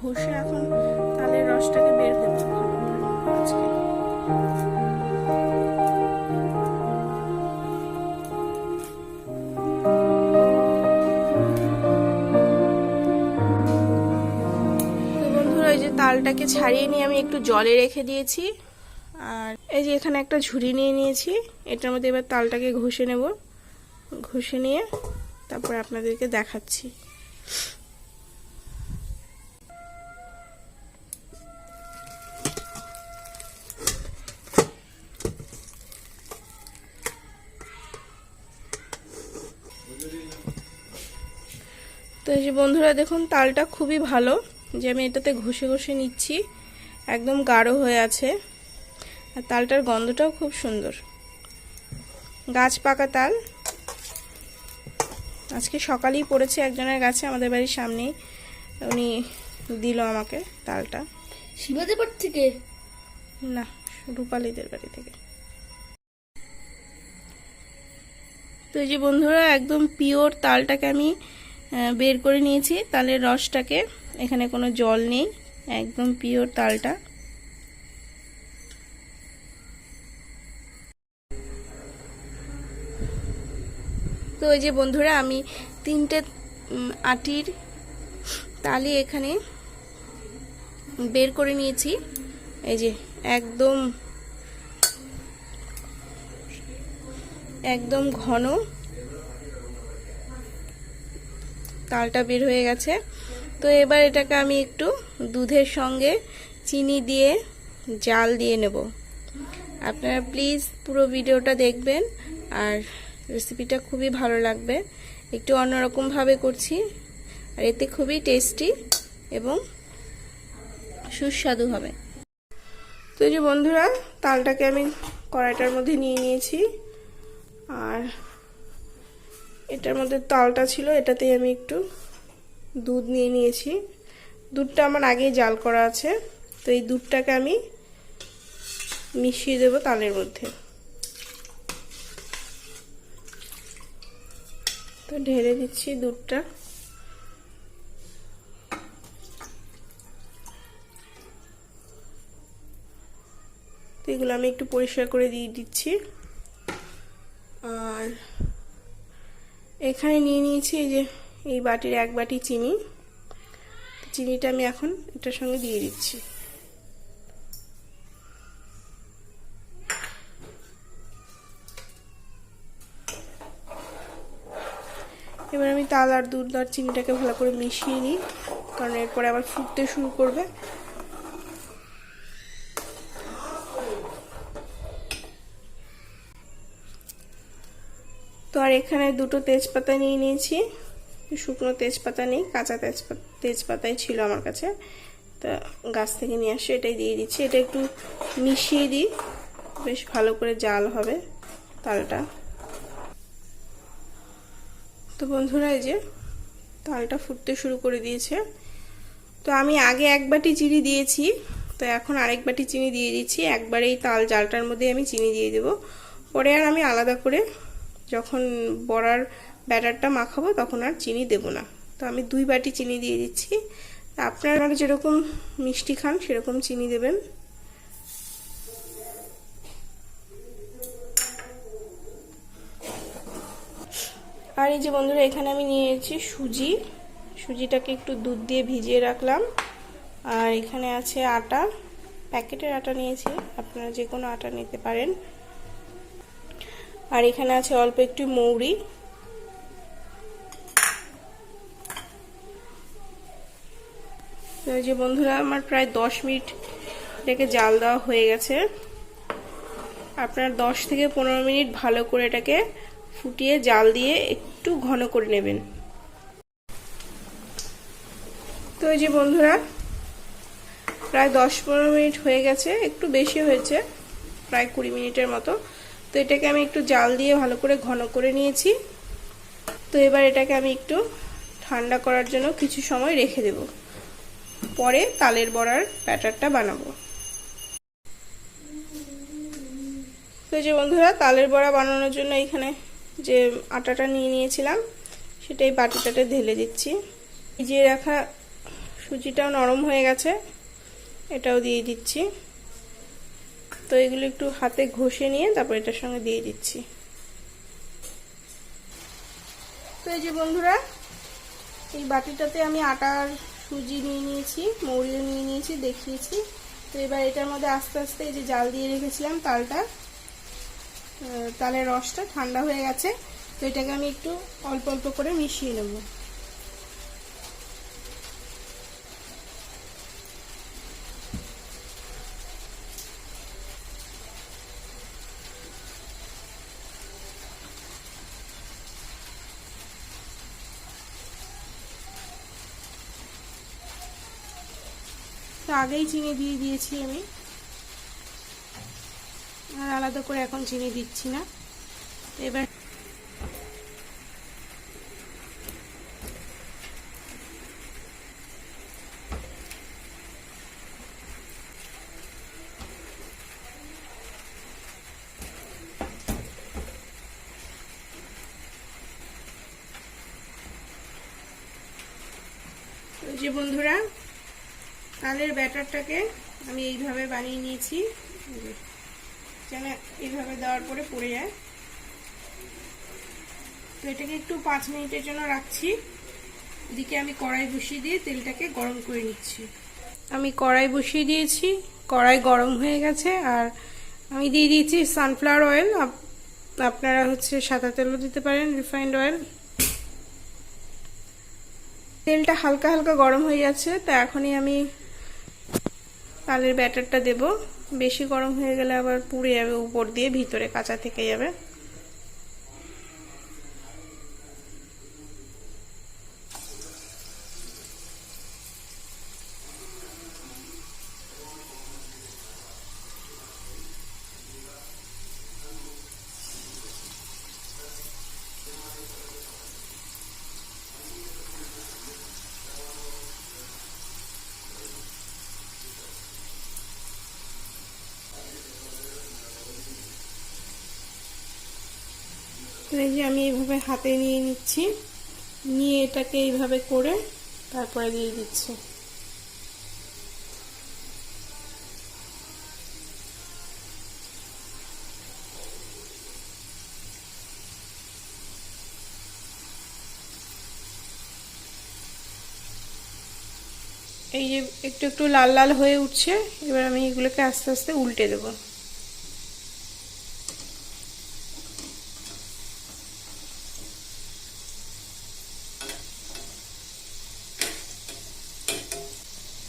ঘষে এখন তালের রসটাকে বের করতে হবে আজকে। তো বন্ধুরা, এই যে তালটাকে ছাড়িয়ে নিয়ে আমি একটু জলে রেখে দিয়েছি। আর এই যে এখানে একটা ঝুড়ি নিয়ে নিয়েছি, এটার মধ্যে এবার তালটাকে ঘষে নেব। ঘষে নিয়ে তারপর আপনাদেরকে দেখাচ্ছি। তো এই যে বন্ধুরা দেখুন, তালটা খুবই ভালো যে আমি এটাতে ঘষে ঘষে নিচ্ছি, একদম গাঢ় হয়ে আছে। আর তালটার গন্ধটাও খুব সুন্দর, গাছ পাকা তাল। আজকে সকালেই পড়েছে একজনের গাছে আমাদের বাড়ির সামনেই, উনি দিল আমাকে তালটা। শিবাদের বাড়ি থেকে না, রূপালীদের বাড়ি থেকে। তো এই যে বন্ধুরা, একদম পিওর তালটাকে আমি বের করে নিয়েছি, তালের রসটাকে। এখানে কোনো জল নেই, একদম পিওর তালটা। তো এই যে বন্ধুরা, আমি 3টে আটির তালি এখানে বের করে নিয়েছি। এই যে একদম একদম ঘন তালটা বের হয়ে গেছে। তো এবার এটাকে আমি একটু দুধের সঙ্গে চিনি দিয়ে জাল দিয়ে নেব। আপনারা প্লিজ পুরো ভিডিওটা দেখবেন, আর রেসিপিটা খুবই ভালো লাগবে। একটু অন্যরকমভাবে করছি, আর এতে খুবই টেস্টি এবং সুস্বাদু হবে। তো এই যে বন্ধুরা, তালটাকে আমি কড়াইটার মধ্যে নিয়ে নিয়েছি, আর এটার মধ্যে তালটা ছিল, এটাতেই আমি একটু দুধ নিয়ে নিয়েছি। দুধটা আমার আগেই জাল করা আছে। তো এই দুধটাকে আমি মিশিয়ে দেব তালের মধ্যে। তো ঢেলে দিচ্ছি দুধটা। তো এগুলো আমি একটু পরিষ্কার করে দিয়ে দিচ্ছি। আর এখানে নিয়ে নিয়েছি এই যে এই বাটির 1 বাটি চিনি। চিনিটা আমি এখন এটার সঙ্গে দিয়ে দিচ্ছি। এবার আমি তাল আর দুধ আর চিনিটাকে ভালো করে মিশিয়ে নিই, কারণ এরপরে আবার ফুটতে শুরু করবে। তো আর এখানে 2টো তেজপাতা নিয়ে নিয়েছি। শুকনো তেজপাতা নেই, কাঁচা তেজপাতাই ছিল আমার কাছে, তা গাছ থেকে নিয়ে আসে, এটাই দিয়ে দিচ্ছি। এটা একটু মিশিয়ে দিই, বেশ ভালো করে জাল হবে তালটা। তো বন্ধুরা, এই যে তালটা ফুটতে শুরু করে দিয়েছে। তো আমি আগে 1 বাটি চিনি দিয়েছি, তো এখন আরেক বাটি চিনি দিয়ে দিচ্ছি। একবারে এই তাল জালটার মধ্যে আমি চিনি দিয়ে দেব, পরে আর আমি আলাদা করে যখন বড়ার ব্যাটারটা মাখাবো তখন আর চিনি দেব না। তো আমি 2 বাটি চিনি দিয়ে দিচ্ছি। আপনারা যেরকম মিষ্টি খান সেরকম চিনি দেবেন। আর এই যে বন্ধুরা, এখানে আমি নিয়েছি সুজি। সুজিটাকে একটু দুধ দিয়ে ভিজিয়ে রাখলাম। আর এখানে আছে আটা, প্যাকেটের আটা নিয়েছি, আপনারা যে কোনো আটা নিতে পারেন। আর এখানে আছে অল্প একটু মৌরি। তো এই যে বন্ধুরা, আমার প্রায় 10 মিনিট এটাকে জাল দেওয়া হয়ে গেছে। আপনার 10 থেকে 15 মিনিট ভালো করে এটাকে ফুটিয়ে জাল দিয়ে একটু ঘন করে নেবেন। তো এই যে বন্ধুরা, প্রায় 10-15 মিনিট হয়ে গেছে, একটু বেশি হয়েছে, প্রায় 20 মিনিটের মতো। তো এটাকে আমি একটু জাল দিয়ে ভালো করে ঘন করে নিয়েছি। তো এবার এটাকে আমি একটু ঠান্ডা করার জন্য কিছু সময় রেখে দেব, পরে তালের বড়ার ব্যাটারটা বানাবো। তো যে বন্ধুরা, তালের বড়া বানানোর জন্য এখানে যে আটাটা নিয়ে নিয়েছিলাম সেটাই বাটিটাতে ঢেলে দিচ্ছি। ভিজিয়ে রাখা সুজিটাও নরম হয়ে গেছে, এটাও দিয়ে দিচ্ছি। তো এগুলো একটু হাতে ঘষে নিয়ে তারপর এটার সঙ্গে দিয়ে দিচ্ছি। তো এই যে বন্ধুরা, এই বাটিটাতে আমি আটার সুজি নিয়ে নিয়েছি, মৌরিও নিয়ে নিয়েছি, দেখিয়েছি। তো এবার এটার মধ্যে আস্তে আস্তে এই যে জাল দিয়ে রেখেছিলাম তালের রসটা ঠান্ডা হয়ে গেছে। তো এটাকে আমি একটু অল্প অল্প করে মিশিয়ে নেব। তো আগেই চিনি দিয়ে দিয়েছি আমি, আর আলাদা করে এখন চিনি দিচ্ছি না। এবার যে বন্ধুরা, তালের ব্যাটারটাকে আমি এইভাবে বানিয়ে নিয়েছি, যেন এইভাবে দেওয়ার পরে পড়ে যায়। তো এটাকে একটু 5 মিনিটের জন্য রাখছি। এদিকে আমি কড়াই বসিয়ে দিয়ে তেলটাকে গরম করে নিচ্ছি। আমি কড়াই বসিয়ে দিয়েছি, কড়াই গরম হয়ে গেছে, আর আমি দিয়ে দিয়েছি সানফ্লাওয়ার অয়েল। আপনারা সাদা তেলও দিতে পারেন, রিফাইন্ড অয়েল। তেলটা হালকা হালকা গরম হয়ে যাচ্ছে, তো এখনই আমি তালের ব্যাটারটা দেব। বেশি গরম হয়ে গেলে আবার পুড়ে যাবে উপর দিয়ে, ভিতরে কাঁচা থেকে যাবে। এই যে আমি এইভাবে হাতে নিয়ে নিচ্ছি, নিয়ে এটাকে এইভাবে করে তারপরে দিয়ে দিচ্ছি। এই যে একটু একটু লাল লাল হয়ে উঠছে, এবার আমি এগুলোকে আস্তে আস্তে উল্টে দেবো।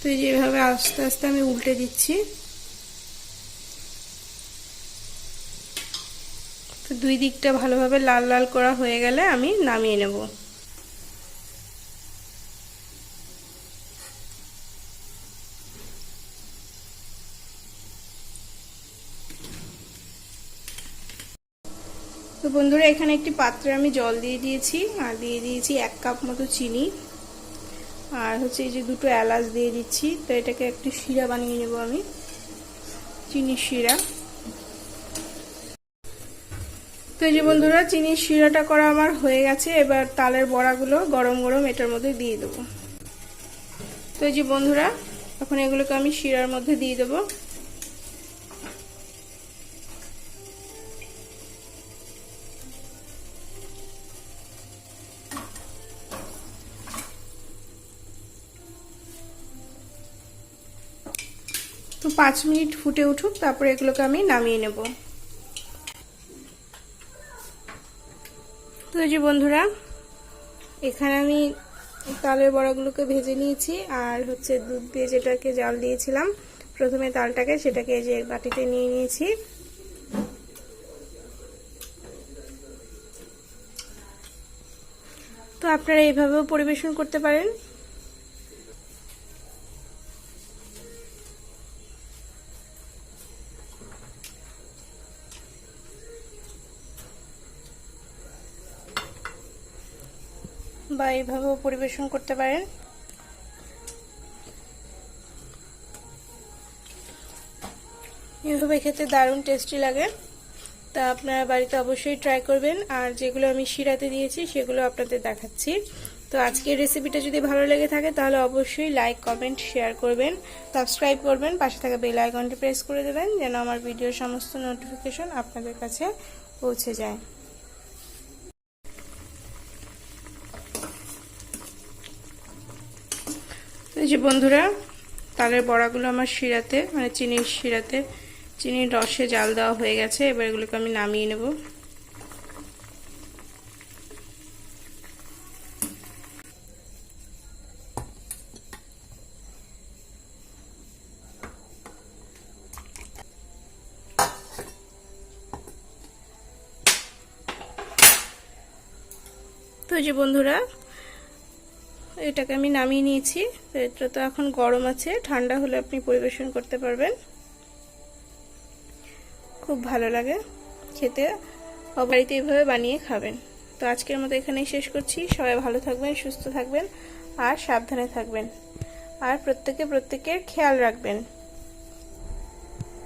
তো এই যেভাবে আস্তে আস্তে আমি উল্টে দিচ্ছি। তো দুই দিকটা ভালোভাবে লাল লাল করা হয়ে গেলে আমি নামিয়ে নেব। তো বন্ধুরা, এখানে একটি পাত্রে আমি জল দিয়ে দিয়েছি, আর দিয়ে দিয়েছি 1 কাপ মতো চিনি, আর এই যে 2টো এলাচ দিয়ে দিচ্ছি। তো এটাকে একটু শিরা বানিয়ে নেব আমি, চিনির শিরা। তো এই যে বন্ধুরা, চিনির শিরাটা করা আমার হয়ে গেছে। এবার তালের বড়াগুলো গরম গরম এটার মধ্যে দিয়ে দেবো। তো এই যে বন্ধুরা, এখন এগুলোকে আমি শিরার মধ্যে দিয়ে দেবো। তো 5 মিনিট ফুটে উঠুক, তারপরে এগুলোকে আমি নামিয়ে নেব। তো এই যে বন্ধুরা, এখানে আমি তালের বড়াগুলোকে ভেজে নিয়েছি, আর দুধ দিয়ে যেটাকে জাল দিয়েছিলাম প্রথমে তালটাকে, সেটাকে এই যে বাটিতে নিয়ে নিয়েছি। তো আপনারা এইভাবেও পরিবেশন করতে পারেন। বা এইভাবেও পরিবেশন করতে পারেন। এইভাবে খেতে দারুণ টেস্টি লাগে। তা আপনারা বাড়িতে অবশ্যই ট্রাই করবেন। আর যেগুলো আমি শিরাতে দিয়েছি সেগুলো আপনাদের দেখাচ্ছি। তো আজকের রেসিপিটা যদি ভালো লেগে থাকে তাহলে অবশ্যই লাইক, কমেন্ট, শেয়ার করবেন, সাবস্ক্রাইব করবেন, পাশে থাকা বেল আইকনটি প্রেস করে দেবেন যেন আমার ভিডিওর সমস্ত নোটিফিকেশন আপনাদের কাছে পৌঁছে যায়। এই যে বন্ধুরা, তালের বড়াগুলো আমার শিরাতে মানে চিনির শিরাতে চিনির রসে জাল দেওয়া হয়ে গেছে। এবার এগুলোকে আমি নামিয়ে নেব। তো এই যে বন্ধুরা, এটাকে আমি নামিয়ে নিয়েছি। তো এটা তো এখন গরম আছে, ঠান্ডা হলে আপনি পরিবেশন করতে পারবেন। খুব ভালো লাগে খেতে, বাড়িতে এইভাবে বানিয়ে খাবেন। তো আজকের মতো এখানেই শেষ করছি। সবাই ভালো থাকবেন, সুস্থ থাকবেন আর সাবধানে থাকবেন, আর প্রত্যেকের খেয়াল রাখবেন।